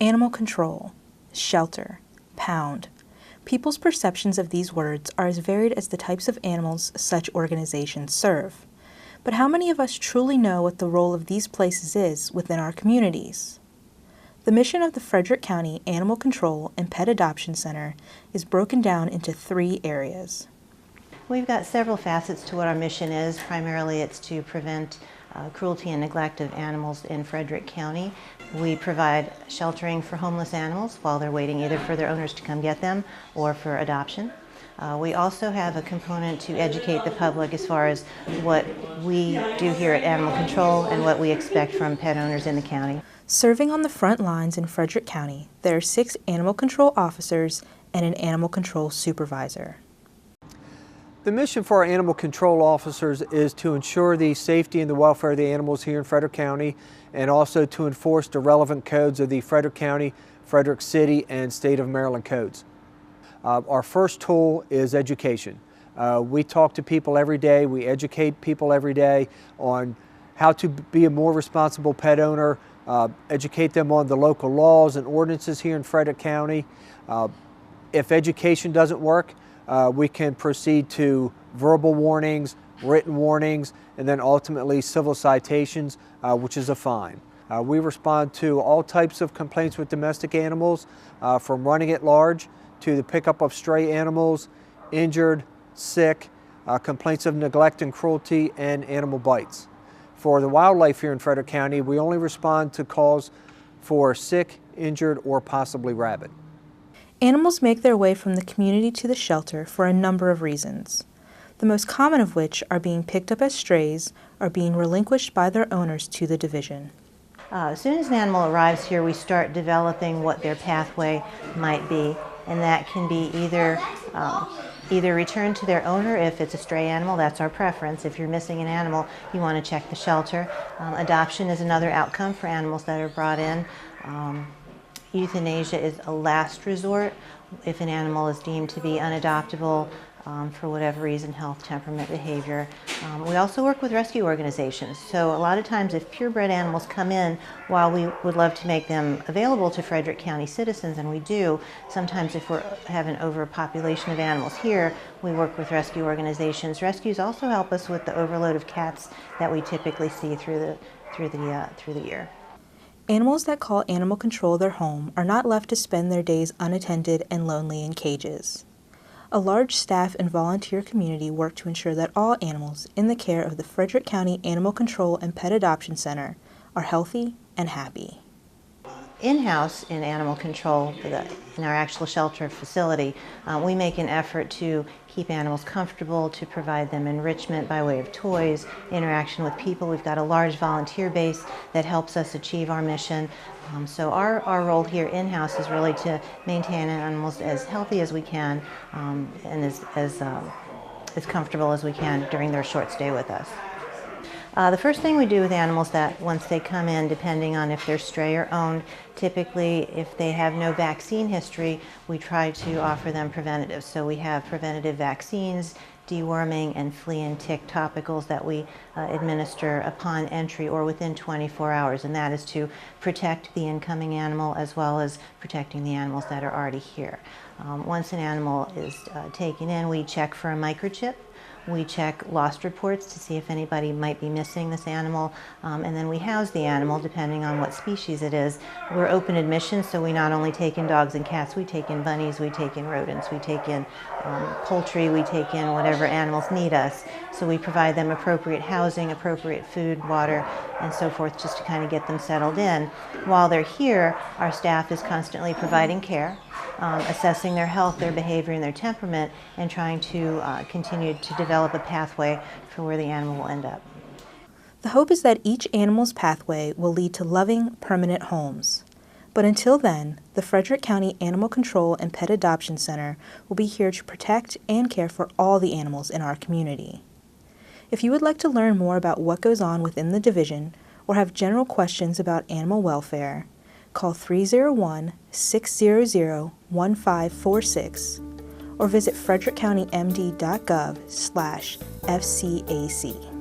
Animal control, shelter, pound. People's perceptions of these words are as varied as the types of animals such organizations serve. But how many of us truly know what the role of these places is within our communities? The mission of the Frederick County Animal Control and Pet Adoption Center is broken down into 3 areas. We've got several facets to what our mission is. Primarily it's to prevent cruelty and neglect of animals in Frederick County. We provide sheltering for homeless animals while they're waiting either for their owners to come get them or for adoption. We also have a component to educate the public as far as what we do here at Animal Control and what we expect from pet owners in the county. Serving on the front lines in Frederick County, there are 6 animal control officers and an animal control supervisor. The mission for our animal control officers is to ensure the safety and the welfare of the animals here in Frederick County, and also to enforce the relevant codes of the Frederick County, Frederick City, and State of Maryland codes. Our first tool is education. We talk to people every day, we educate people every day on how to be a more responsible pet owner, educate them on the local laws and ordinances here in Frederick County. If education doesn't work, we can proceed to verbal warnings, written warnings, and then ultimately civil citations, which is a fine. We respond to all types of complaints with domestic animals, from running at large to the pickup of stray animals, injured, sick, complaints of neglect and cruelty, and animal bites. For the wildlife here in Frederick County, we only respond to calls for sick, injured, or possibly rabid. Animals make their way from the community to the shelter for a number of reasons, the most common of which are being picked up as strays or being relinquished by their owners to the division. As soon as an animal arrives here, we start developing what their pathway might be, and that can be either returned to their owner if it's a stray animal. That's our preference. If you're missing an animal, you want to check the shelter. Adoption is another outcome for animals that are brought in. Euthanasia is a last resort if an animal is deemed to be unadoptable for whatever reason, health, temperament, behavior. We also work with rescue organizations. So a lot of times if purebred animals come in, while we would love to make them available to Frederick County citizens, and we do, sometimes if we have an overpopulation of animals here, we work with rescue organizations. Rescues also help us with the overload of cats that we typically see through the year. Animals that call animal control their home are not left to spend their days unattended and lonely in cages. A large staff and volunteer community work to ensure that all animals in the care of the Frederick County Animal Control and Pet Adoption Center are healthy and happy. In-house in animal control, in our actual shelter facility, we make an effort to keep animals comfortable, to provide them enrichment by way of toys, interaction with people. We've got a large volunteer base that helps us achieve our mission. So our role here in-house is really to maintain animals as healthy as we can and as comfortable as we can during their short stay with us. The first thing we do with animals that once they come in, depending on if they're stray or owned, typically if they have no vaccine history, we try to offer them preventatives. So we have preventative vaccines, deworming, and flea and tick topicals that we administer upon entry or within 24 hours, and that is to protect the incoming animal as well as protecting the animals that are already here. Once an animal is taken in, we check for a microchip. We check lost reports to see if anybody might be missing this animal, and then we house the animal depending on what species it is. We're open admission, so we not only take in dogs and cats, we take in bunnies, we take in rodents, we take in poultry, we take in whatever animals need us. So we provide them appropriate housing, appropriate food, water, and so forth, just to kind of get them settled in. While they're here, our staff is constantly providing care, assessing their health, their behavior, and their temperament, and trying to continue to develop a pathway for where the animal will end up. The hope is that each animal's pathway will lead to loving, permanent homes. But until then, the Frederick County Animal Control and Pet Adoption Center will be here to protect and care for all the animals in our community. If you would like to learn more about what goes on within the division or have general questions about animal welfare, call 301-600-1546 or visit frederickcountymd.gov/FCAC.